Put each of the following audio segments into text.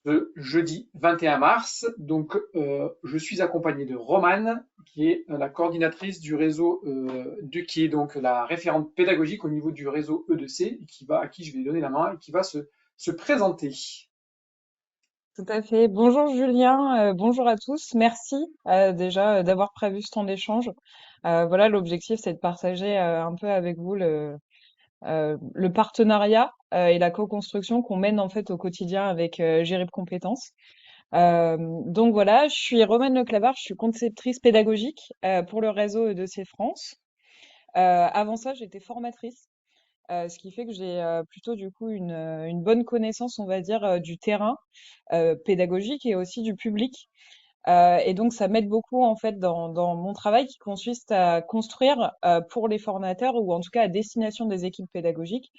ce jeudi 21 mars. Donc, je suis accompagné de Romane, qui est la coordinatrice du réseau, qui est donc la référente pédagogique au niveau du réseau E2C, et à qui je vais donner la main et qui va se présenter. Tout à fait. Bonjour Julien, bonjour à tous. Merci déjà d'avoir prévu ce temps d'échange. Voilà, l'objectif c'est de partager un peu avec vous le partenariat et la co-construction qu'on mène en fait au quotidien avec Gérib Compétences. Donc voilà, je suis Romane Leclavard, je suis conceptrice pédagogique pour le réseau E2C France. Avant ça, j'étais formatrice. Ce qui fait que j'ai plutôt du coup une bonne connaissance, on va dire, du terrain pédagogique et aussi du public. Et donc ça m'aide beaucoup en fait dans mon travail qui consiste à construire pour les formateurs ou en tout cas à destination des équipes pédagogiques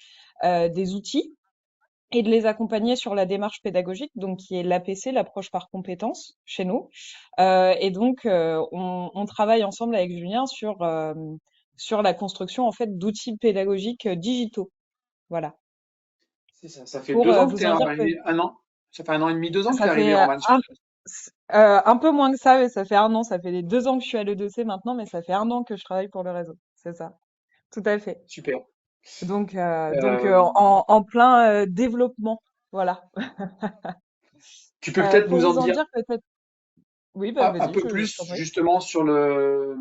des outils et de les accompagner sur la démarche pédagogique, donc qui est l'APC, l'approche par compétences chez nous. Et donc on travaille ensemble avec Julien sur la construction en fait d'outils pédagogiques digitaux. Voilà. C'est ça. Ça fait Pour 2 ans que vous t'es en dire que arrivé, 1 an. Ça fait 1 an et demi, 2 ans que t'es ça arrivé, fait Romane, sur le réseau. un peu moins que ça, mais ça fait 1 an. Ça fait les 2 ans que je suis à l'E2C maintenant, mais ça fait 1 an que je travaille pour le réseau. C'est ça. Tout à fait. Super. Donc, Euh, en plein développement. Voilà. Tu peux peut-être Pour nous en vous en dire dire peut-être. Oui, bah un vas-y, peu je t'en plus prie. justement sur le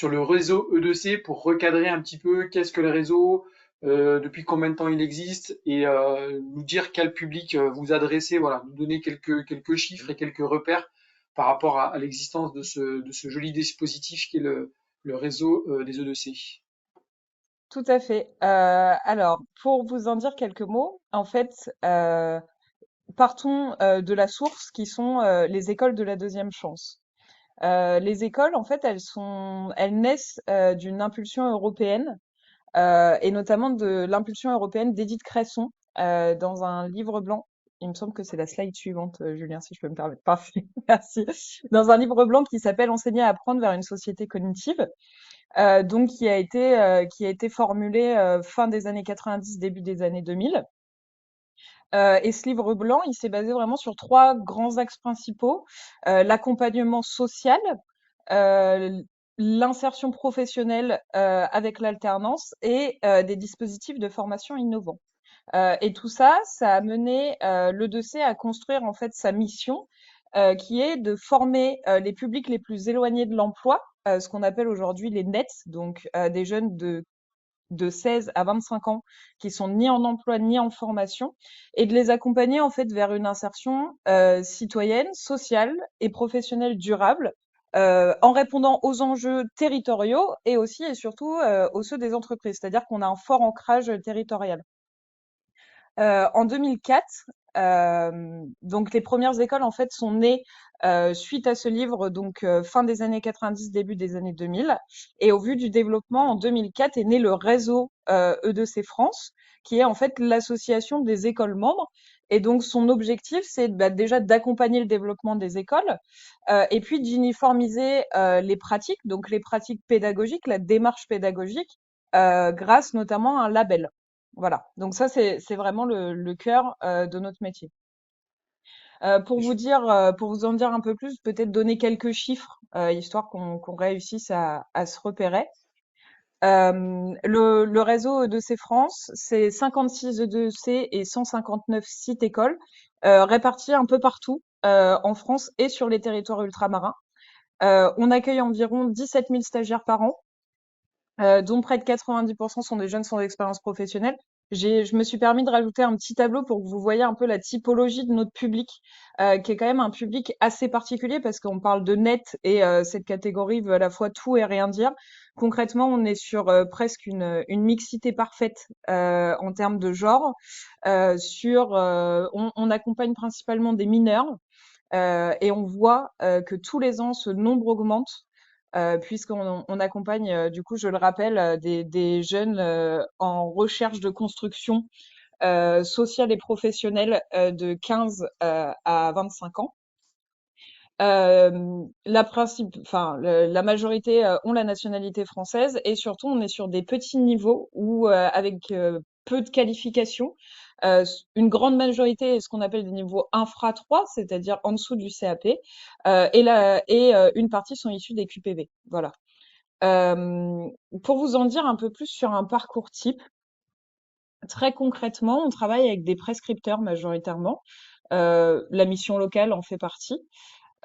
réseau E2C pour recadrer un petit peu qu'est-ce que le réseau, depuis combien de temps il existe et nous dire quel public vous adressez, voilà, nous donner quelques chiffres et quelques repères par rapport à l'existence de ce joli dispositif qui est le réseau des E2C. Tout à fait. Alors, pour vous en dire quelques mots, en fait, partons de la source qui sont les écoles de la deuxième chance. Les écoles, en fait, elles naissent d'une impulsion européenne et notamment de l'impulsion européenne d'Édith Cresson dans un livre blanc. Il me semble que c'est la slide suivante, Julien, si je peux me permettre. Parfait, merci. Dans un livre blanc qui s'appelle Enseigner à apprendre vers une société cognitive, donc qui a été formulé fin des années 90, début des années 2000. Et ce livre blanc, il s'est basé vraiment sur trois grands axes principaux l'accompagnement social, euh, l'insertion professionnelle avec l'alternance et des dispositifs de formation innovants. Et tout ça, ça a mené l'E2C à construire en fait sa mission, qui est de former les publics les plus éloignés de l'emploi, ce qu'on appelle aujourd'hui les NET, donc des jeunes de 16 à 25 ans qui sont ni en emploi ni en formation, et de les accompagner en fait vers une insertion citoyenne, sociale et professionnelle durable, en répondant aux enjeux territoriaux et aussi et surtout aux ceux des entreprises, c'est-à-dire qu'on a un fort ancrage territorial. En 2004, donc les premières écoles en fait sont nées suite à ce livre, donc fin des années 90, début des années 2000. Et au vu du développement, en 2004 est né le réseau E2C France, qui est en fait l'association des écoles membres. Et donc son objectif, c'est déjà d'accompagner le développement des écoles et puis d'uniformiser les pratiques, donc les pratiques pédagogiques, la démarche pédagogique, grâce notamment à un label. Voilà, donc ça c'est vraiment le cœur de notre métier. Pour vous en dire un peu plus, peut-être donner quelques chiffres histoire qu'on réussisse à se repérer. Le réseau E2C France, c'est 56 E2C et 159 sites écoles répartis un peu partout en France et sur les territoires ultramarins. On accueille environ 17 000 stagiaires par an dont près de 90% sont des jeunes sans expérience professionnelle. Je me suis permis de rajouter un petit tableau pour que vous voyez un peu la typologie de notre public, qui est quand même un public assez particulier parce qu'on parle de net et cette catégorie veut à la fois tout et rien dire. Concrètement, on est sur presque une mixité parfaite en termes de genre. On accompagne principalement des mineurs et on voit que tous les ans, ce nombre augmente puisqu'on accompagne, du coup, je le rappelle, des jeunes en recherche de construction sociale et professionnelle de 15 à 25 ans. La majorité ont la nationalité française et surtout on est sur des petits niveaux où avec peu de qualifications. Une grande majorité est ce qu'on appelle des niveaux infra 3, c'est-à-dire en dessous du CAP, une partie sont issus des QPV. Voilà. Euh, pour vous en dire un peu plus sur un parcours type, très concrètement, on travaille avec des prescripteurs majoritairement. La mission locale en fait partie.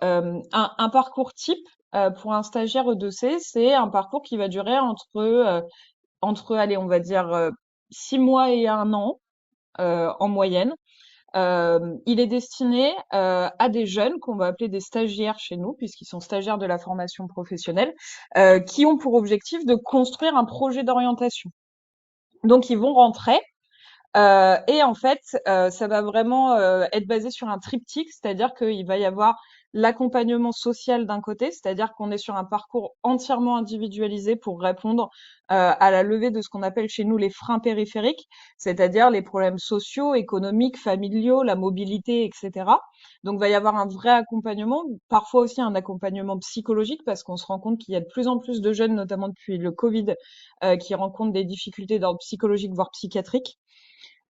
Un parcours type pour un stagiaire E2C, c'est un parcours qui va durer allez, on va dire 6 mois et 1 an en moyenne. Il est destiné à des jeunes qu'on va appeler des stagiaires chez nous, puisqu'ils sont stagiaires de la formation professionnelle, qui ont pour objectif de construire un projet d'orientation. Donc, ils vont rentrer et en fait, ça va vraiment être basé sur un triptyque, c'est-à-dire qu'il va y avoir l'accompagnement social d'un côté, c'est-à-dire qu'on est sur un parcours entièrement individualisé pour répondre à la levée de ce qu'on appelle chez nous les freins périphériques, c'est-à-dire les problèmes sociaux, économiques, familiaux, la mobilité, etc. Donc, il va y avoir un vrai accompagnement, parfois aussi un accompagnement psychologique, parce qu'on se rend compte qu'il y a de plus en plus de jeunes, notamment depuis le Covid, qui rencontrent des difficultés d'ordre psychologique, voire psychiatrique.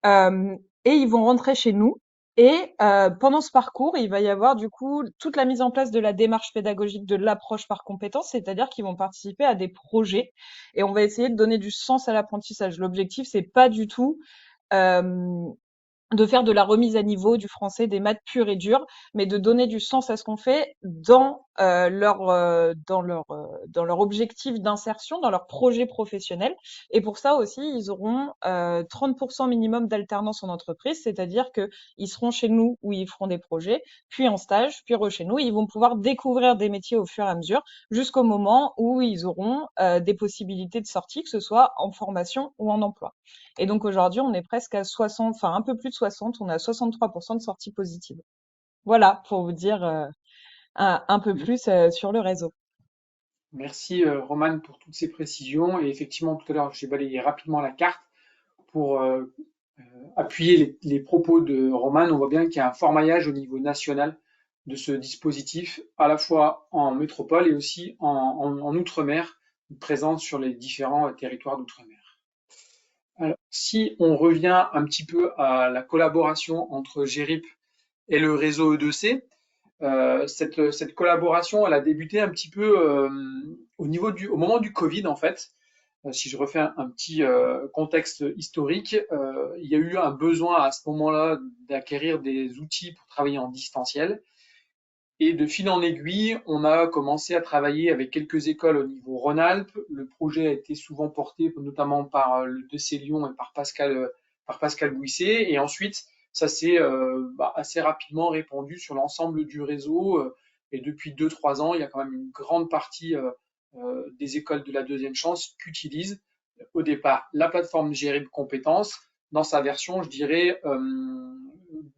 Et ils vont rentrer chez nous. Et pendant ce parcours, il va y avoir du coup toute la mise en place de la démarche pédagogique de l'approche par compétence, c'est-à-dire qu'ils vont participer à des projets et on va essayer de donner du sens à l'apprentissage. L'objectif, c'est pas du tout euh, de faire de la remise à niveau du français, des maths pures et dures, mais de donner du sens à ce qu'on fait dans leur objectif d'insertion, dans leur projet professionnel. Et pour ça aussi, ils auront 30% minimum d'alternance en entreprise, c'est-à-dire que ils seront chez nous où ils feront des projets, puis en stage, puis chez nous, ils vont pouvoir découvrir des métiers au fur et à mesure, jusqu'au moment où ils auront des possibilités de sortie, que ce soit en formation ou en emploi. Et donc aujourd'hui, on est presque à 60, enfin un peu plus de 60, on est à 63% de sorties positives. Voilà, pour vous dire un peu plus sur le réseau. Merci Roman pour toutes ces précisions. Et effectivement, tout à l'heure, j'ai balayé rapidement la carte pour appuyer les propos de Roman. On voit bien qu'il y a un fort maillage au niveau national de ce dispositif, à la fois en métropole et aussi en Outre-mer, présent sur les différents territoires d'Outre-mer. Alors, si on revient un petit peu à la collaboration entre GERIP et le réseau E2C, cette collaboration, elle a débuté un petit peu au moment du Covid en fait. Si je refais un petit contexte historique, il y a eu un besoin à ce moment-là d'acquérir des outils pour travailler en distanciel. Et de fil en aiguille, on a commencé à travailler avec quelques écoles au niveau Rhône-Alpes. Le projet a été souvent porté notamment par le DEC Lyon et par Pascal Bouisset. Et ensuite, ça s'est assez rapidement répandu sur l'ensemble du réseau. Et depuis 2, 3 ans, il y a quand même une grande partie des écoles de la deuxième chance qui utilisent au départ la plateforme GRIB Compétences dans sa version, je dirais,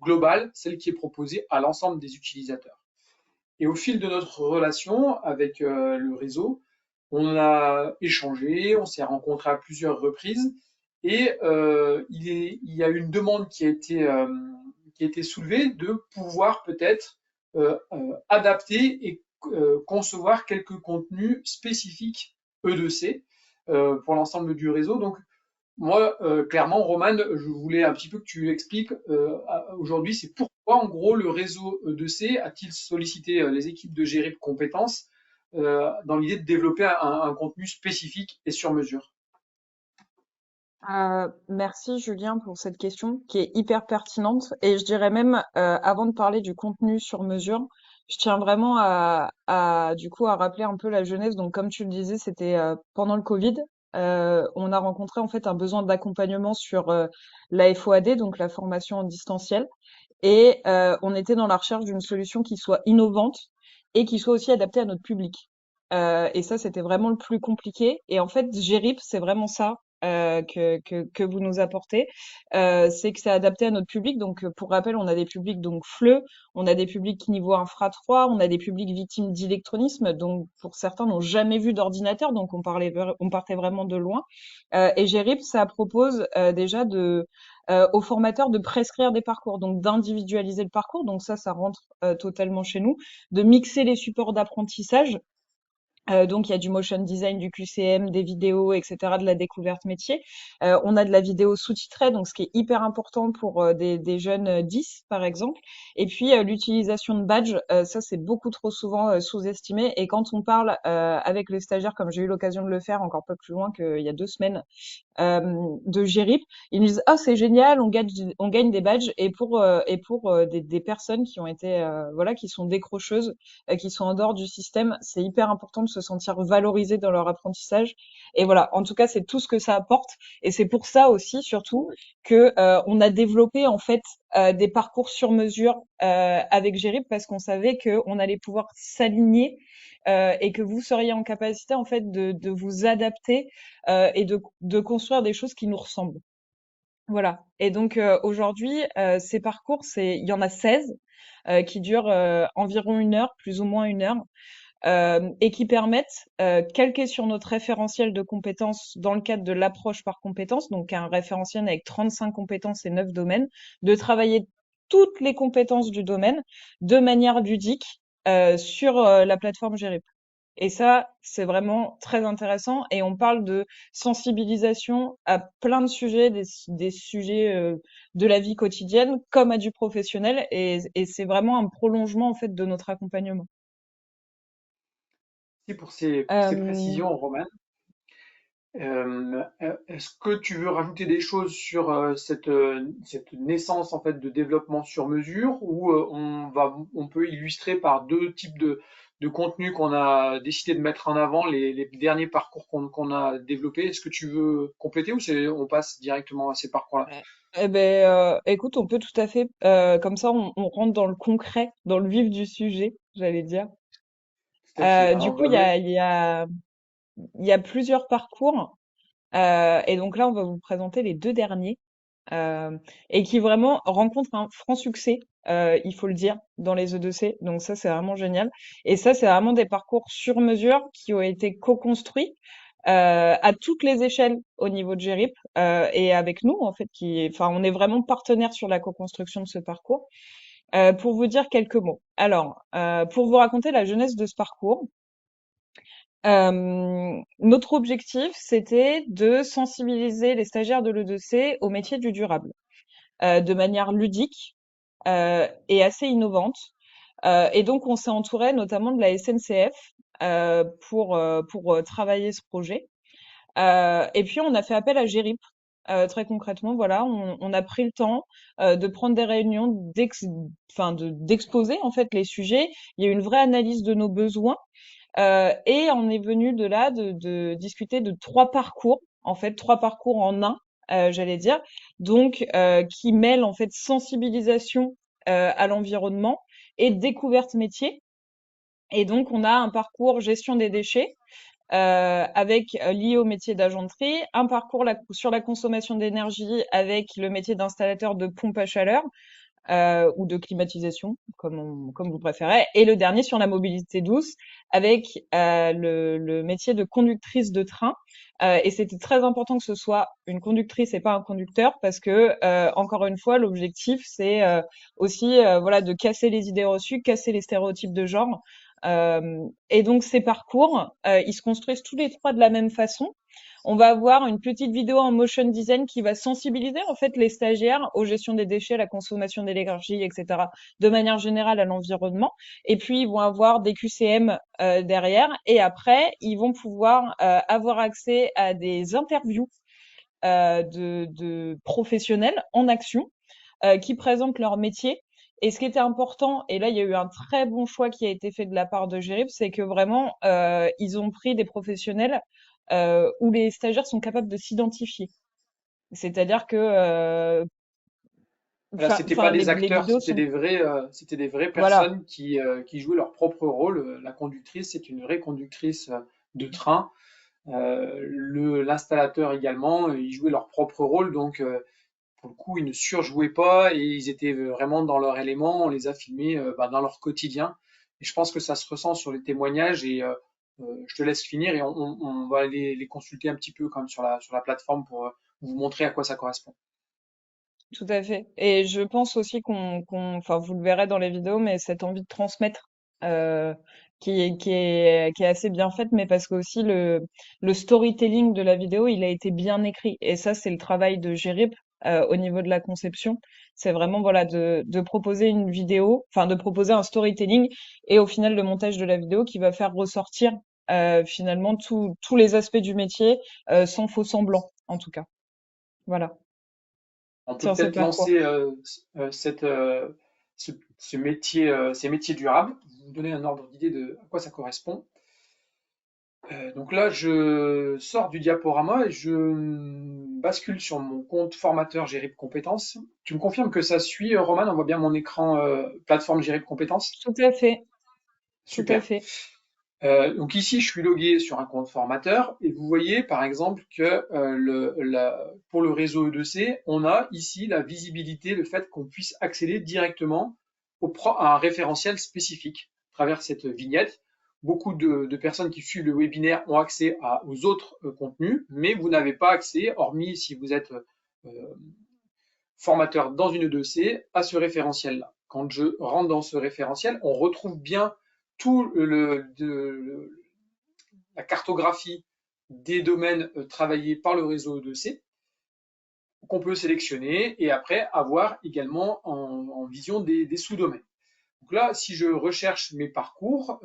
globale, celle qui est proposée à l'ensemble des utilisateurs. Et au fil de notre relation avec le réseau, on a échangé, on s'est rencontré à plusieurs reprises et il y a une demande qui a été soulevée de pouvoir peut-être adapter et concevoir quelques contenus spécifiques E2C pour l'ensemble du réseau. Donc moi, clairement, Roman, je voulais un petit peu que tu expliques aujourd'hui, c'est pourquoi, en gros, le réseau E2C a-t-il sollicité les équipes de gérer de compétences dans l'idée de développer un contenu spécifique et sur mesure. Merci Julien pour cette question qui est hyper pertinente et je dirais même avant de parler du contenu sur mesure, je tiens vraiment du coup à rappeler un peu la jeunesse. Donc comme tu le disais, c'était pendant le Covid. On a rencontré en fait un besoin d'accompagnement sur la FOAD, donc la formation en distanciel, et on était dans la recherche d'une solution qui soit innovante et qui soit aussi adaptée à notre public. Et ça, c'était vraiment le plus compliqué. Et en fait, GERIP, c'est vraiment ça que vous nous apportez. C'est que c'est adapté à notre public. Donc, pour rappel, on a des publics donc FLE, on a des publics niveau infra 3, on a des publics victimes d'électronisme. Donc, pour certains, n'ont jamais vu d'ordinateur. Donc, on partait vraiment de loin. Et GERIP, ça propose déjà aux formateurs de prescrire des parcours, donc d'individualiser le parcours. Donc ça rentre totalement chez nous, de mixer les supports d'apprentissage Donc il y a du motion design, du QCM, des vidéos, etc., de la découverte métier. On a de la vidéo sous-titrée, donc ce qui est hyper important pour des jeunes 10, par exemple. Et puis l'utilisation de badges, ça c'est beaucoup trop souvent sous-estimé. Et quand on parle avec les stagiaires, comme j'ai eu l'occasion de le faire encore un peu plus loin qu'il y a 2 semaines, de Gérip, ils nous disent oh c'est génial, on gagne des badges et pour des personnes qui ont été voilà qui sont décrocheuses, qui sont en dehors du système, c'est hyper important de se sentir valorisé dans leur apprentissage. Et voilà, en tout cas c'est tout ce que ça apporte et c'est pour ça aussi surtout que on a développé en fait des parcours sur mesure avec Gérip parce qu'on savait que on allait pouvoir s'aligner et que vous seriez en capacité en fait de vous adapter et de construire des choses qui nous ressemblent. Voilà. Et donc aujourd'hui, ces parcours, il y en a 16 qui durent environ 1 heure, plus ou moins 1 heure, et qui permettent, calqués sur notre référentiel de compétences dans le cadre de l'approche par compétences, donc un référentiel avec 35 compétences et 9 domaines, de travailler toutes les compétences du domaine de manière ludique sur la plateforme Gérip. Et ça, c'est vraiment très intéressant. Et on parle de sensibilisation à plein de sujets, des sujets de la vie quotidienne comme à du professionnel. Et c'est vraiment un prolongement en fait de notre accompagnement. Merci pour ces Euh, précisions, Romain. Est-ce que tu veux rajouter des choses sur cette naissance en fait de développement sur mesure ou on peut illustrer par deux types de contenus qu'on a décidé de mettre en avant les derniers parcours qu'on a développés. Est-ce que tu veux compléter ou on passe directement à ces parcours-là? Ouais. Eh ben, écoute, on peut tout à fait, comme ça, on rentre dans le concret, dans le vif du sujet, j'allais dire. Tout à fait. Du Alors, coup, il y a plusieurs parcours, et donc là, on va vous présenter les 2 derniers. Et qui vraiment rencontre un franc succès, il faut le dire, dans les E2C. Donc ça, c'est vraiment génial. Et ça, c'est vraiment des parcours sur mesure qui ont été co-construits à toutes les échelles au niveau de Gérip et avec nous, en fait, enfin, on est vraiment partenaire sur la co-construction de ce parcours. Pour vous dire quelques mots. Alors, pour vous raconter la jeunesse de ce parcours, notre objectif, c'était de sensibiliser les stagiaires de l'E2C au métier du durable de manière ludique et assez innovante. Et donc, on s'est entouré notamment de la SNCF pour travailler ce projet. Et puis, on a fait appel à Gérip. Très concrètement, voilà, on a pris le temps de prendre des réunions, d'exposer en fait les sujets. Il y a eu une vraie analyse de nos besoins et on est venu de là de discuter de 3 parcours, en fait 3 parcours en un, j'allais dire, donc qui mêlent en fait sensibilisation à l'environnement et découverte métier. Et donc on a un parcours gestion des déchets avec lié au métier d'agent de tri, un parcours sur la consommation d'énergie avec le métier d'installateur de pompe à chaleur ou de climatisation, comme vous préférez. Et le dernier sur la mobilité douce, avec le métier de conductrice de train. Et c'était très important que ce soit une conductrice et pas un conducteur, parce que encore une fois, l'objectif c'est aussi voilà de casser les idées reçues, casser les stéréotypes de genre. Et donc ces parcours, ils se construisent tous les 3 de la même façon. On va avoir une petite vidéo en motion design qui va sensibiliser en fait les stagiaires aux gestions des déchets, à la consommation d'énergie, etc. de manière générale à l'environnement. Et puis ils vont avoir des QCM derrière. Et après, ils vont pouvoir avoir accès à des interviews de professionnels en action qui présentent leur métier. Et ce qui était important, et là il y a eu un très bon choix qui a été fait de la part de Gérib, c'est que vraiment ils ont pris des professionnels où les stagiaires sont capables de s'identifier. C'est-à-dire que, Voilà, c'était pas enfin, des les acteurs, vidéos sont, c'était des vraies voilà, personnes qui jouaient leur propre rôle. La conductrice, c'est une vraie conductrice de train. L'installateur également, ils jouaient leur propre rôle, donc pour le coup, ils ne surjouaient pas et ils étaient vraiment dans leur élément. On les a filmés dans leur quotidien. Et je pense que ça se ressent sur les témoignages et je te laisse finir et on va les consulter un petit peu quand même sur la plateforme pour vous montrer à quoi ça correspond. tout à fait. Et je pense aussi enfin, vous le verrez dans les vidéos, mais cette envie de transmettre, euh, qui est assez bien faite, mais parce que aussi le storytelling de la vidéo, il a été bien écrit. Et ça, c'est le travail de Gérip au niveau de la conception. C'est vraiment, voilà, de proposer une vidéo, enfin, de proposer un storytelling et au final, le montage de la vidéo qui va faire ressortir finalement tous les aspects du métier sans faux semblant, en tout cas. Voilà, On peut sur ce peut-être parcours. lancer ce métier, ces métiers durables. Vous donner un ordre d'idée de à quoi ça correspond. Donc là, je sors du diaporama et je bascule sur mon compte formateur Gérib Compétences. Tu me confirmes que ça suit, Roman? On voit bien mon écran plateforme Gérib Compétences? Tout à fait, tout à Super. fait. Donc ici, je suis logué sur un compte formateur et vous voyez par exemple que pour le réseau E2C, on a ici la visibilité, le fait qu'on puisse accéder directement à un référentiel spécifique à travers cette vignette. Beaucoup de personnes qui suivent le webinaire ont accès aux autres contenus, mais vous n'avez pas accès, hormis si vous êtes euh, formateur dans une E2C, à ce référentiel-là. Quand je rentre dans ce référentiel, on retrouve bien tout la cartographie des domaines travaillés par le réseau E2C qu'on peut sélectionner et après avoir également en vision des sous-domaines. Donc là, si je recherche mes parcours,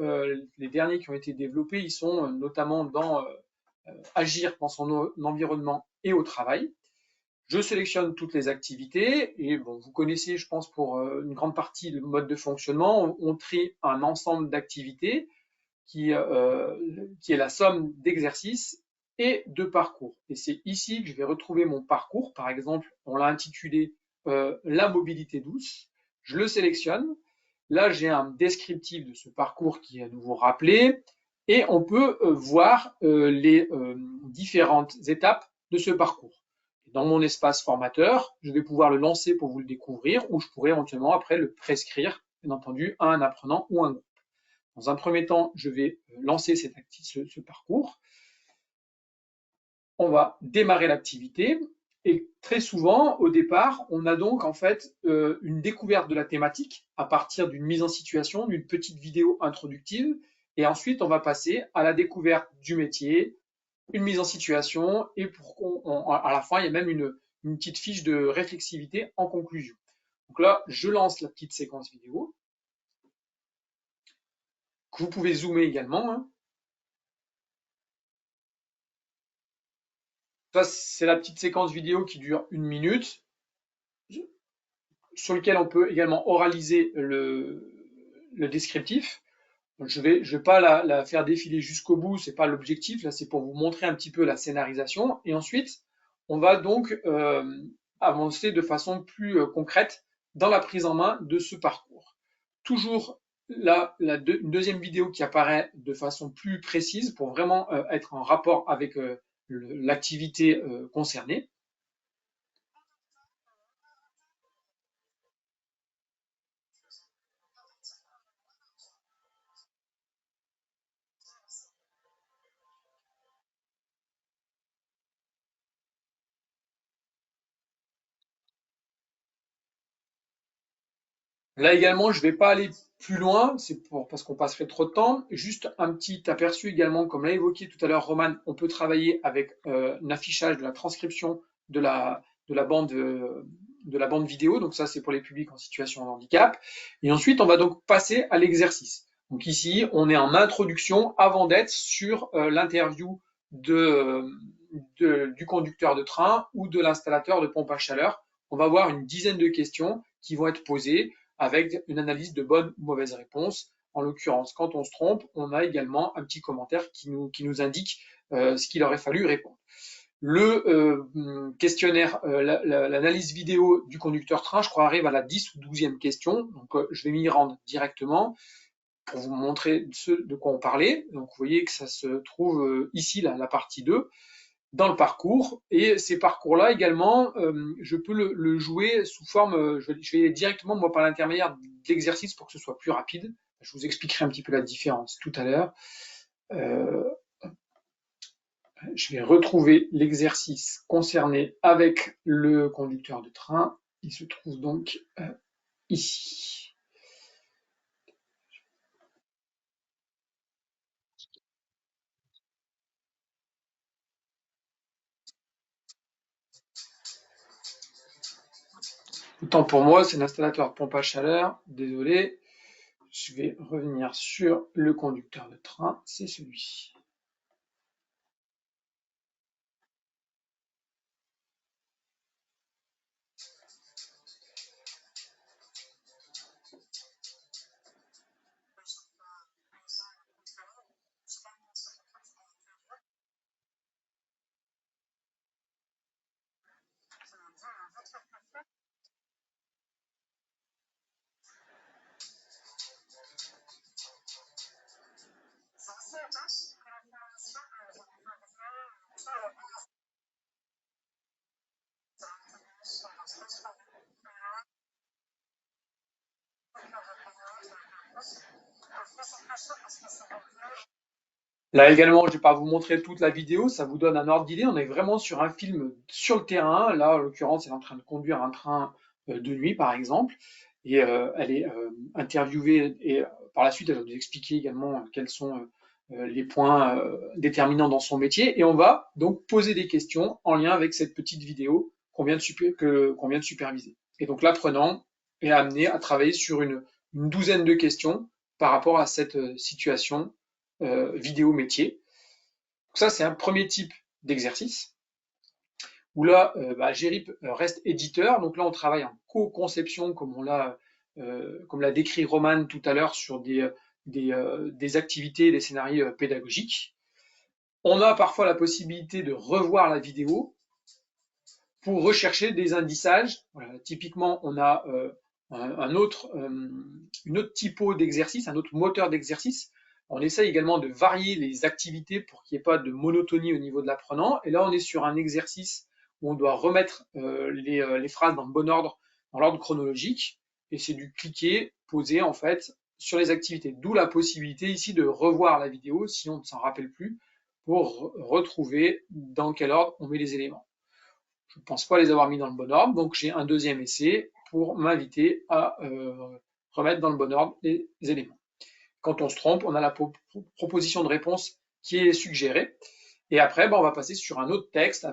les derniers qui ont été développés, ils sont notamment dans agir dans son environnement et au travail. Je sélectionne toutes les activités et bon, vous connaissez, je pense, pour une grande partie le mode de fonctionnement. On trie un ensemble d'activités qui est la somme d'exercices et de parcours. Et c'est ici que je vais retrouver mon parcours. Par exemple, on l'a intitulé La mobilité douce. Je le sélectionne. Là, j'ai un descriptif de ce parcours qui est à nouveau rappelé. Et on peut voir les différentes étapes de ce parcours. Dans mon espace formateur, je vais pouvoir le lancer pour vous le découvrir ou je pourrais éventuellement après le prescrire, bien entendu, à un apprenant ou un groupe. Dans un premier temps, je vais lancer ce parcours. On va démarrer l'activité et très souvent, au départ, on a donc en fait une découverte de la thématique à partir d'une mise en situation, d'une petite vidéo introductive et ensuite on va passer à la découverte du métier, une mise en situation et à la fin, il y a même une petite fiche de réflexivité en conclusion. Donc là, je lance la petite séquence vidéo que vous pouvez zoomer également, hein. Ça, c'est la petite séquence vidéo qui dure 1 minute, sur lequel on peut également oraliser le descriptif. Je vais pas la faire défiler jusqu'au bout, c'est pas l'objectif. Là, c'est pour vous montrer un petit peu la scénarisation. Et ensuite, on va donc avancer de façon plus concrète dans la prise en main de ce parcours. Toujours là, une deuxième vidéo qui apparaît de façon plus précise pour vraiment être en rapport avec l'activité concernée. Là également, je ne vais pas aller plus loin, parce qu'on passerait trop de temps. Juste un petit aperçu également, comme l'a évoqué tout à l'heure Roman, on peut travailler avec un affichage de la transcription de la, de la bande, de la bande vidéo. Donc ça, c'est pour les publics en situation de handicap. Et ensuite, on va donc passer à l'exercice. Donc ici, on est en introduction avant d'être sur l'interview du conducteur de train ou de l'installateur de pompe à chaleur. On va avoir une dizaine de questions qui vont être posées avec une analyse de bonnes ou mauvaises réponses. En l'occurrence, quand on se trompe, on a également un petit commentaire qui nous indique ce qu'il aurait fallu répondre. Le questionnaire, l'analyse vidéo du conducteur train, je crois, arrive à la 10 ou 12e question. Donc, je vais m'y rendre directement pour vous montrer ce de quoi on parlait. Donc, vous voyez que ça se trouve ici, la partie 2 dans le parcours. Et ces parcours-là également, je peux le jouer sous forme, je vais directement moi par l'intermédiaire d'exercices pour que ce soit plus rapide. Je vous expliquerai un petit peu la différence tout à l'heure. Euh, je vais retrouver l'exercice concerné avec le conducteur de train. Il se trouve donc ici. Autant pour moi, c'est l'installateur de pompe à chaleur. Désolé, je vais revenir sur le conducteur de train, c'est celui-ci. Là également, je ne vais pas vous montrer toute la vidéo, ça vous donne un ordre d'idée. On est vraiment sur un film sur le terrain. Là, en l'occurrence, elle est en train de conduire un train de nuit, par exemple, et elle est interviewée. Et par la suite, elle va nous expliquer également quels sont les points déterminants dans son métier. Et on va donc poser des questions en lien avec cette petite vidéo qu'on vient de superviser. Et donc l'apprenant est amené à travailler sur une douzaine de questions par rapport à cette situation vidéo métier. Donc ça, c'est un premier type d'exercice où là, GRIP reste éditeur. Donc là, on travaille en co-conception, comme l'a décrit Roman tout à l'heure, sur des activités, des scénarios pédagogiques. On a parfois la possibilité de revoir la vidéo pour rechercher des indiçages. Voilà, typiquement, on a une autre typo d'exercice, un autre moteur d'exercice. On essaye également de varier les activités pour qu'il n'y ait pas de monotonie au niveau de l'apprenant. Et là, on est sur un exercice où on doit remettre les phrases dans le bon ordre, dans l'ordre chronologique. Et c'est du cliquer, poser en fait sur les activités. D'où la possibilité ici de revoir la vidéo si on ne s'en rappelle plus pour retrouver dans quel ordre on met les éléments. Je ne pense pas les avoir mis dans le bon ordre, donc j'ai un deuxième essai pour m'inviter à remettre dans le bon ordre les éléments. Quand on se trompe, on a la proposition de réponse qui est suggérée. Et après, on va passer sur un autre texte,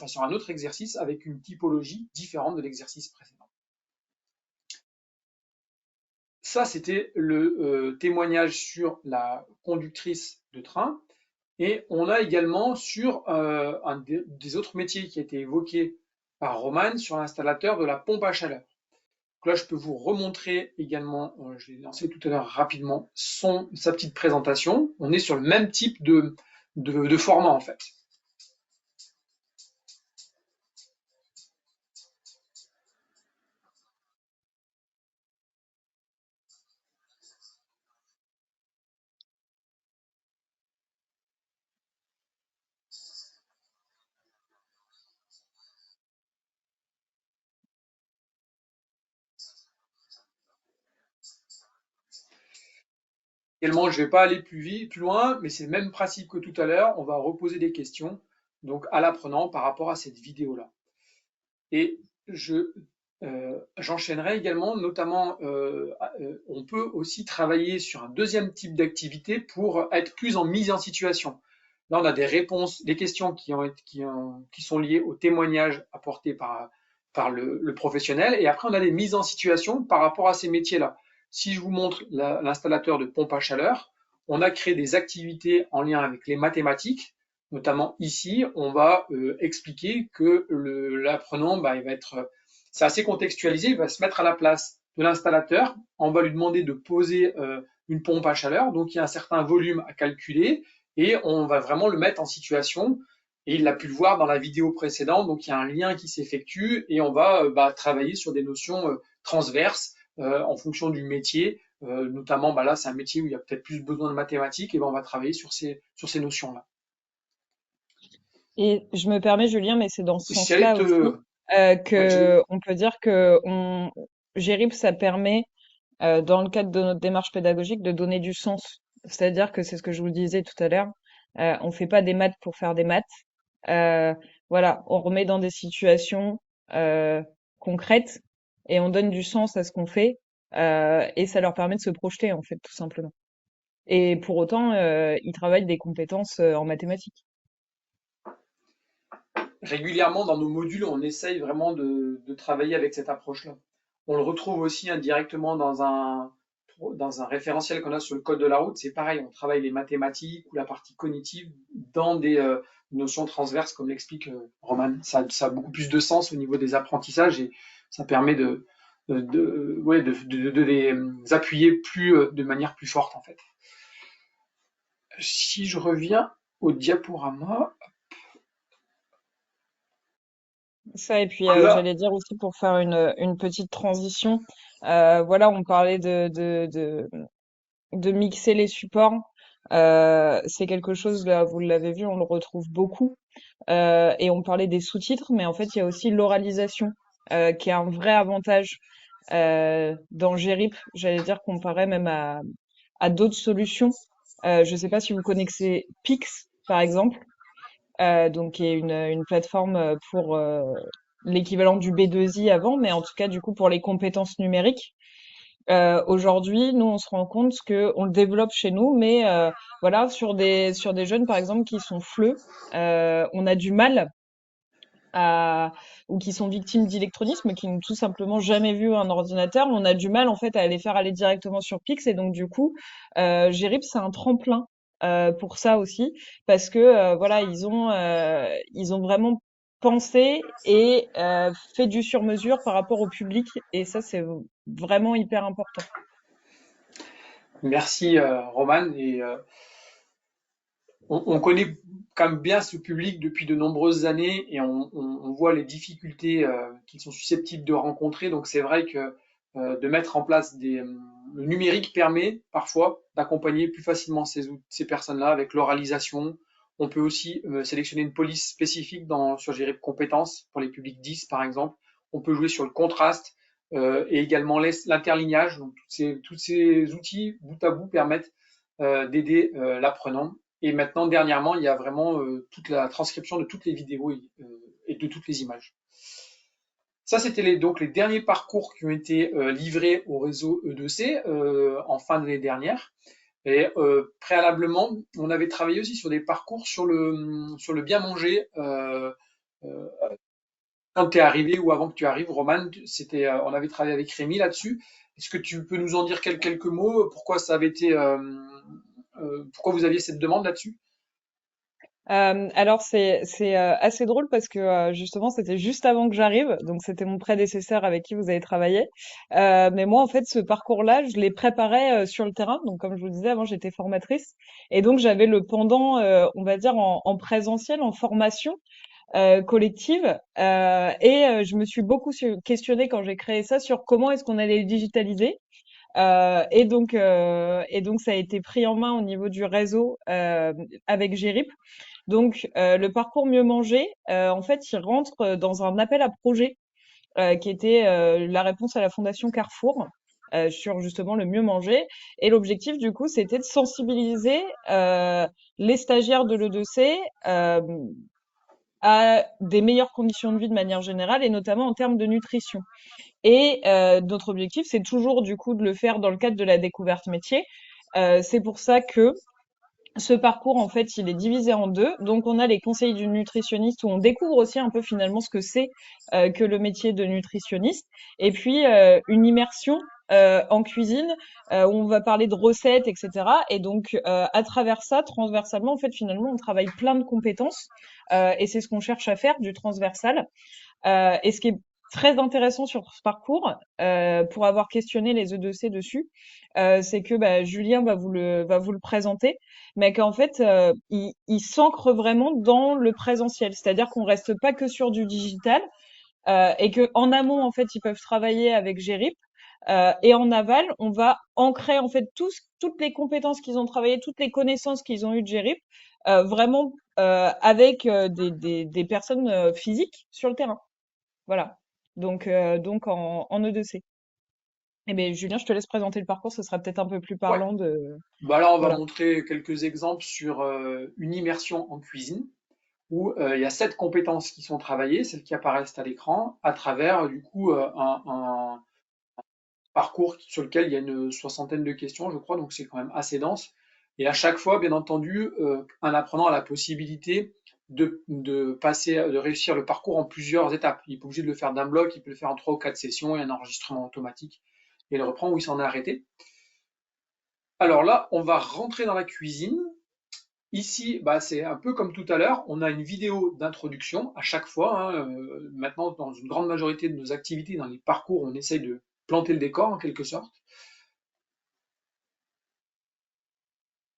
sur un autre exercice avec une typologie différente de l'exercice précédent. Ça, c'était le témoignage sur la conductrice de train. Et on a également sur un des autres métiers qui a été évoqué par Roman sur l'installateur de la pompe à chaleur. Donc là, je peux vous remontrer également, je l'ai lancé tout à l'heure rapidement, sa petite présentation. On est sur le même type de format en fait. Également, je ne vais pas aller plus loin, mais c'est le même principe que tout à l'heure. On va reposer des questions donc à l'apprenant par rapport à cette vidéo-là. Et j'enchaînerai également, notamment, on peut aussi travailler sur un deuxième type d'activité pour être plus en mise en situation. Là, on a des réponses, des questions qui sont liées au témoignage apporté par le professionnel, et après, on a des mises en situation par rapport à ces métiers-là. Si je vous montre l'installateur de pompe à chaleur, on a créé des activités en lien avec les mathématiques. Notamment ici, on va expliquer que l'apprenant, il va être, c'est assez contextualisé, il va se mettre à la place de l'installateur. On va lui demander de poser une pompe à chaleur, donc il y a un certain volume à calculer, et on va vraiment le mettre en situation. Et il a pu le voir dans la vidéo précédente, donc il y a un lien qui s'effectue, et on va travailler sur des notions transverses en fonction du métier. Notamment, là, c'est un métier où il y a peut-être plus besoin de mathématiques, et on va travailler sur ces notions-là. Et je me permets, Julien, mais c'est dans ce Si elle sens-là te... aussi Ouais, que on peut dire que GRIP, ça permet, dans le cadre de notre démarche pédagogique, de donner du sens. C'est-à-dire que c'est ce que je vous disais tout à l'heure. On fait pas des maths pour faire des maths. Euh, voilà, on remet dans des situations concrètes et on donne du sens à ce qu'on fait. Et ça leur permet de se projeter, en fait, tout simplement. Et pour autant, ils travaillent des compétences en mathématiques. régulièrement dans nos modules, on essaye vraiment de travailler avec cette approche-là. On le retrouve aussi indirectement dans un référentiel qu'on a sur le code de la route. C'est pareil, on travaille les mathématiques ou la partie cognitive dans des notions transverses, comme l'explique Roman. Ça a beaucoup plus de sens au niveau des apprentissages et ça permet ouais, de les appuyer de manière plus forte en fait. Si je reviens au diaporama, Ça, et puis là, j'allais dire aussi pour faire une petite transition, voilà, on parlait de mixer les supports. C'est quelque chose, là, vous l'avez vu, on le retrouve beaucoup. Et on parlait des sous-titres, mais en fait, il y a aussi l'oralisation, qui est un vrai avantage dans GRIP, j'allais dire comparé même à d'autres solutions. Je ne sais pas si vous connaissez Pix, par exemple, donc qui est une plateforme pour l'équivalent du B2I avant, mais en tout cas du coup pour les compétences numériques. Aujourd'hui, nous, on se rend compte que on le développe chez nous, mais voilà, sur des jeunes, par exemple, qui sont FLE, on a du mal à ou qui sont victimes d'électronisme, qui n'ont tout simplement jamais vu un ordinateur, on a du mal en fait à les faire aller directement sur Pix et donc du coup, Gérip c'est un tremplin pour ça aussi parce que voilà ils ont vraiment pensé et fait du sur-mesure par rapport au public et ça c'est vraiment hyper important. merci Roman. Et on connaît quand même bien ce public depuis de nombreuses années et on voit les difficultés qu'ils sont susceptibles de rencontrer. Donc c'est vrai que de mettre en place le numérique permet parfois d'accompagner plus facilement ces personnes-là avec l'oralisation. On peut aussi sélectionner une police spécifique sur gérer compétences pour les publics 10 par exemple. On peut jouer sur le contraste et également l'interlignage. Donc tous ces outils bout à bout permettent d'aider l'apprenant. Et maintenant, dernièrement, il y a vraiment toute la transcription de toutes les vidéos et de toutes les images. Ça, c'était donc les derniers parcours qui ont été livrés au réseau E2C en fin d'année dernière. Et préalablement, on avait travaillé aussi sur des parcours sur le bien manger. Euh, Quand tu es arrivé ou avant que tu arrives, Roman, on avait travaillé avec Rémi là-dessus. Est-ce que tu peux nous en dire quelques mots? Pourquoi ça avait été, pourquoi vous aviez cette demande là-dessus? Alors c'est assez drôle parce que justement c'était juste avant que j'arrive, donc c'était mon prédécesseur avec qui vous avez travaillé. Mais moi en fait ce parcours-là, je l'ai préparé sur le terrain. Donc comme je vous disais avant, j'étais formatrice et donc j'avais le pendant, on va dire en présentiel, en formation collective. Et je me suis beaucoup questionnée quand j'ai créé ça sur comment est-ce qu'on allait le digitaliser. Et donc ça a été pris en main au niveau du réseau avec Gérip. Donc, le parcours Mieux manger, en fait, il rentre dans un appel à projet qui était la réponse à la Fondation Carrefour sur justement le mieux manger. Et l'objectif, du coup, c'était de sensibiliser les stagiaires de l'E2C à des meilleures conditions de vie de manière générale et notamment en termes de nutrition. Et notre objectif, c'est toujours du coup de le faire dans le cadre de la découverte métier. C'est pour ça que ce parcours, en fait, il est divisé en deux. Donc, on a les conseils du nutritionniste où on découvre aussi un peu finalement ce que c'est que le métier de nutritionniste. Et puis, une immersion en cuisine où on va parler de recettes, etc. Et donc, à travers ça, transversalement, en fait, finalement, on travaille plein de compétences. Et c'est ce qu'on cherche à faire, du transversal. Et ce qui est très intéressant sur ce parcours, pour avoir questionné les E2C dessus, c'est que bah, Julien va vous le présenter, mais qu'en fait, il s'ancre vraiment dans le présentiel. C'est-à-dire qu'on reste pas que sur du digital, et que en amont, en fait, ils peuvent travailler avec Gérip. Et en aval, on va ancrer en fait toutes les compétences qu'ils ont travaillées, toutes les connaissances qu'ils ont eues de Gérip, vraiment avec des personnes physiques sur le terrain. Voilà. Donc en E2C. Eh bien, Julien, je te laisse présenter le parcours, ce sera peut-être un peu plus Ouais. parlant de. Bah là, on va Voilà. montrer quelques exemples sur une immersion en cuisine où il y a 7 compétences qui sont travaillées, celles qui apparaissent à l'écran, à travers du coup un parcours sur lequel il y a une soixantaine de questions, je crois, donc c'est quand même assez dense. Et à chaque fois, bien entendu, un apprenant a la possibilité de réussir le parcours en plusieurs étapes. Il n'est pas obligé de le faire d'un bloc, il peut le faire en 3 ou 4 sessions, il y a un enregistrement automatique et il reprend où il s'en est arrêté. Alors là, on va rentrer dans la cuisine. Ici, c'est un peu comme tout à l'heure, on a une vidéo d'introduction à chaque fois, hein. Maintenant, dans une grande majorité de nos activités, dans les parcours, on essaye de planter le décor en quelque sorte,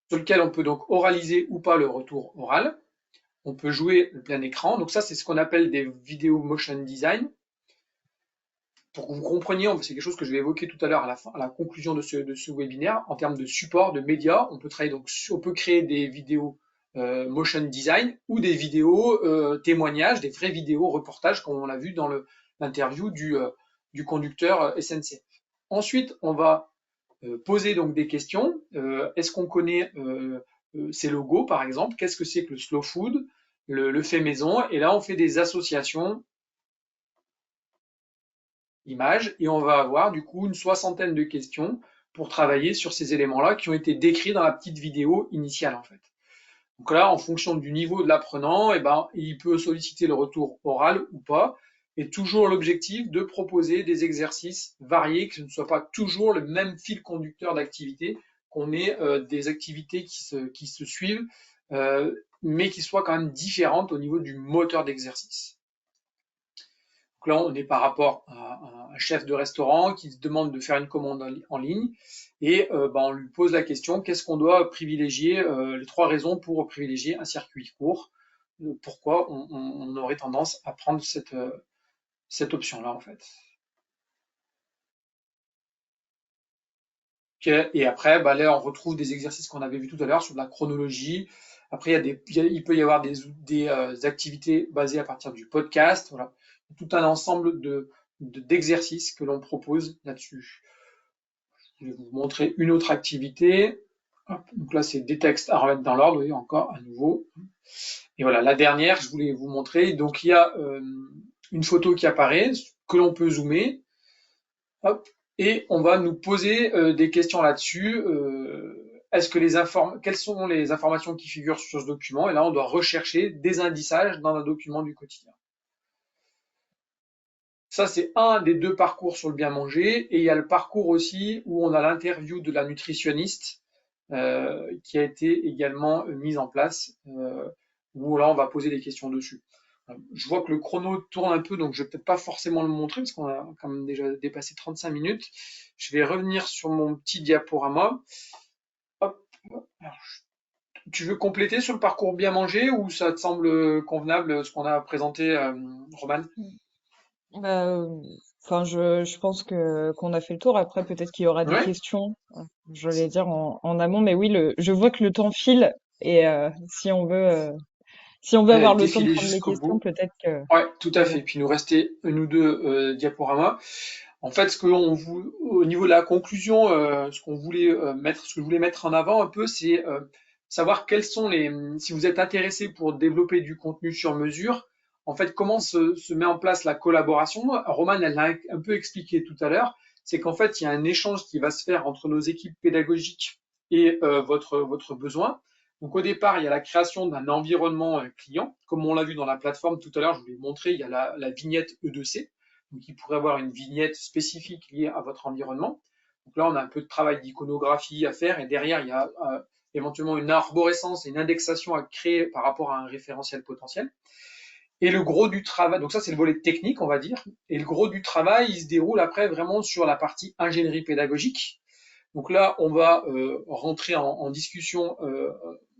sur lequel on peut donc oraliser ou pas le retour oral. On peut jouer le plein écran. Donc ça, c'est ce qu'on appelle des vidéos motion design. Pour que vous compreniez, c'est quelque chose que je vais évoquer tout à l'heure à la conclusion de ce webinaire. En termes de support, de médias, on peut on peut créer des vidéos motion design ou des vidéos témoignages, des vraies vidéos reportages, comme on l'a vu dans l'interview du conducteur SNCF. Ensuite, on va poser donc des questions. Est-ce qu'on connaît ces logos, par exemple? Qu'est-ce que c'est que le slow food, le fait maison? Et là, on fait des associations images et on va avoir du coup une soixantaine de questions pour travailler sur ces éléments-là qui ont été décrits dans la petite vidéo initiale en fait. Donc là, en fonction du niveau de l'apprenant, il peut solliciter le retour oral ou pas. Et toujours l'objectif de proposer des exercices variés, que ce ne soit pas toujours le même fil conducteur d'activité, qu'on ait des activités qui se suivent, mais qui soient quand même différentes au niveau du moteur d'exercice. Donc là, on est par rapport à un chef de restaurant qui se demande de faire une commande en ligne et on lui pose la question, qu'est-ce qu'on doit privilégier, les 3 raisons pour privilégier un circuit court, pourquoi on aurait tendance à prendre cette option-là en fait. Okay. Et après, là, on retrouve des exercices qu'on avait vus tout à l'heure sur de la chronologie. Après, il peut y avoir des activités basées à partir du podcast. Voilà. Tout un ensemble d'exercices que l'on propose là-dessus. Je vais vous montrer une autre activité. Hop, donc là, c'est des textes à remettre dans l'ordre, vous voyez, encore à nouveau. Et voilà, la dernière, je voulais vous montrer. Donc, il y a une photo qui apparaît, que l'on peut zoomer. Hop, et on va nous poser des questions là-dessus. Quelles sont les informations qui figurent sur ce document? Et là, on doit rechercher des indiçages dans un document du quotidien. Ça, c'est un des 2 parcours sur le bien manger. Et il y a le parcours aussi où on a l'interview de la nutritionniste qui a été également mise en place, où là, on va poser des questions dessus. Je vois que le chrono tourne un peu, donc je ne vais peut-être pas forcément le montrer parce qu'on a quand même déjà dépassé 35 minutes. Je vais revenir sur mon petit diaporama. Hop. Alors, tu veux compléter sur le parcours bien manger ou ça te semble convenable ce qu'on a présenté, Romane? Enfin, je pense que qu'on a fait le tour. Après, peut-être qu'il y aura des Ouais. questions, je vais dire en amont. Mais oui, je vois que le temps file et si on veut avoir le temps de Défiler prendre les jusqu'au questions, bout. peut-être que Ouais, tout à voilà. fait. Puis il nous restait une ou deux diaporamas. En fait, au niveau de la conclusion, ce que je voulais mettre en avant un peu, c'est savoir si vous êtes intéressé pour développer du contenu sur mesure, en fait, comment se met en place la collaboration. Romane, elle l'a un peu expliqué tout à l'heure, c'est qu'en fait, il y a un échange qui va se faire entre nos équipes pédagogiques et votre besoin. Donc au départ, il y a la création d'un environnement client, comme on l'a vu dans la plateforme tout à l'heure, je vous l'ai montré, il y a la vignette E2C. Donc, il pourrait avoir une vignette spécifique liée à votre environnement. Donc là, on a un peu de travail d'iconographie à faire et derrière, il y a éventuellement une arborescence et une indexation à créer par rapport à un référentiel potentiel. Et le gros du travail, donc ça c'est le volet technique, on va dire, et le gros du travail, il se déroule après vraiment sur la partie ingénierie pédagogique. Donc là, on va rentrer en discussion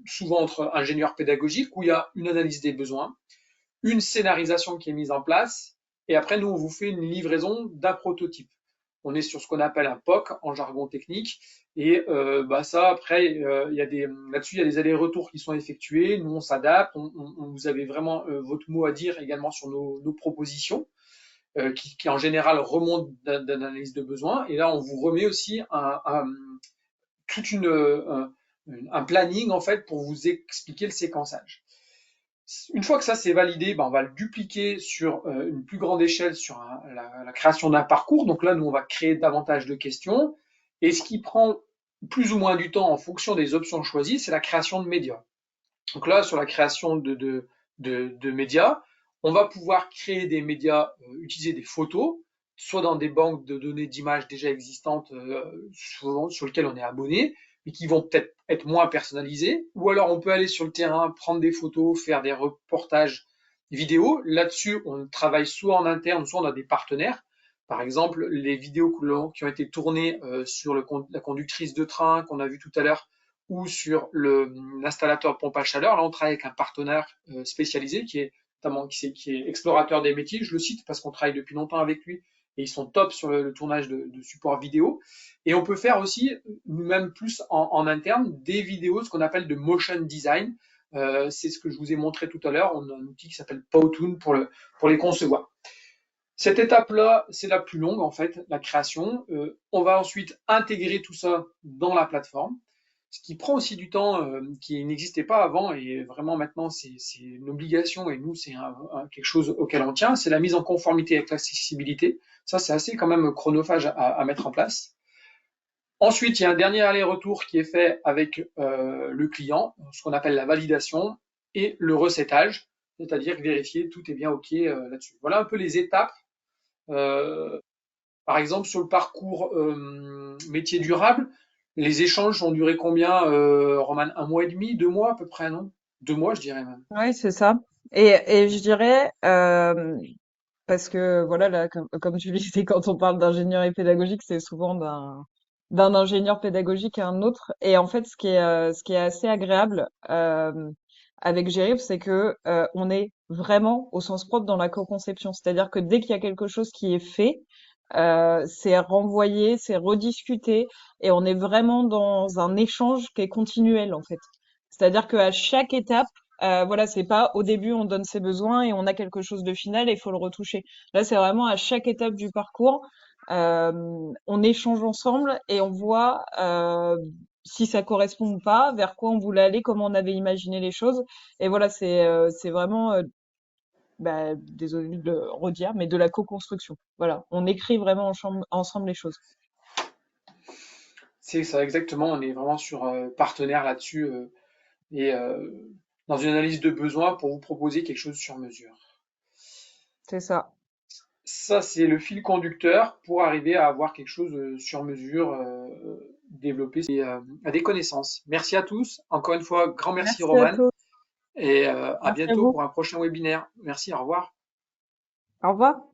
souvent entre ingénieurs pédagogiques où il y a une analyse des besoins, une scénarisation qui est mise en place, et après, nous, on vous fait une livraison d'un prototype. On est sur ce qu'on appelle un POC en jargon technique, et ça, après, là-dessus, il y a des allers-retours qui sont effectués. Nous, on s'adapte. Vous avez vraiment votre mot à dire également sur nos propositions, qui en général remontent d'analyse de besoins. Et là, on vous remet aussi un planning en fait pour vous expliquer le séquençage. Une fois que ça c'est validé, on va le dupliquer sur une plus grande échelle sur la création d'un parcours. Donc là, nous, on va créer davantage de questions. Et ce qui prend plus ou moins du temps en fonction des options choisies, c'est la création de médias. Donc là, sur la création de médias. On va pouvoir créer des médias, utiliser des photos, soit dans des banques de données d'images déjà existantes sur lesquelles on est abonné, mais qui vont peut-être être moins personnalisées. Ou alors on peut aller sur le terrain, prendre des photos, faire des reportages vidéo. Là-dessus, on travaille soit en interne, soit on a des partenaires. Par exemple, les vidéos qui ont été tournées sur la conductrice de train qu'on a vu tout à l'heure, ou sur l'installateur de pompe à chaleur. Là, on travaille avec un partenaire spécialisé qui est notamment qui est explorateur des métiers. Je le cite parce qu'on travaille depuis longtemps avec lui et ils sont top sur le tournage de supports vidéo. Et on peut faire aussi, nous-mêmes plus en interne, des vidéos, ce qu'on appelle de motion design. C'est ce que je vous ai montré tout à l'heure. On a un outil qui s'appelle Powtoon pour les concevoir. Cette étape-là, c'est la plus longue en fait, la création. On va ensuite intégrer tout ça dans la plateforme, ce qui prend aussi du temps qui n'existait pas avant et vraiment maintenant c'est une obligation et nous c'est quelque chose auquel on tient, c'est la mise en conformité avec l'accessibilité. Ça c'est assez quand même chronophage à mettre en place. Ensuite, il y a un dernier aller-retour qui est fait avec le client, ce qu'on appelle la validation et le recettage, c'est-à-dire vérifier tout est bien OK là-dessus. Voilà un peu les étapes euh, par exemple, sur le parcours métier durable, les échanges ont duré combien, Roman? Un mois et demi, 2 mois à peu près, non? 2 mois, je dirais même. Oui, c'est ça. Et je dirais, parce que voilà, là, comme tu le disais, quand on parle d'ingénierie pédagogique, c'est souvent d'un ingénieur pédagogique à un autre. Et en fait, ce qui est assez agréable avec Gérif, c'est que on est vraiment au sens propre dans la co-conception. C'est-à-dire que dès qu'il y a quelque chose qui est fait, c'est renvoyé, c'est rediscuté, et on est vraiment dans un échange qui est continuel en fait. C'est-à-dire qu'à chaque étape, voilà, c'est pas au début on donne ses besoins et on a quelque chose de final et il faut le retoucher. Là, c'est vraiment à chaque étape du parcours, on échange ensemble et on voit si ça correspond ou pas, vers quoi on voulait aller, comment on avait imaginé les choses. Et voilà, c'est vraiment, bah, désolé de le redire, mais de la co-construction. Voilà, on écrit vraiment ensemble les choses. C'est ça, exactement. On est vraiment sur partenaire là-dessus et dans une analyse de besoin pour vous proposer quelque chose sur mesure. C'est ça. Ça, c'est le fil conducteur pour arriver à avoir quelque chose sur mesure développé et à des connaissances. Merci à tous. Encore une fois, grand merci Merci à Roman tous. et à Merci à bientôt vous. pour un prochain webinaire. Merci, au revoir. Au revoir.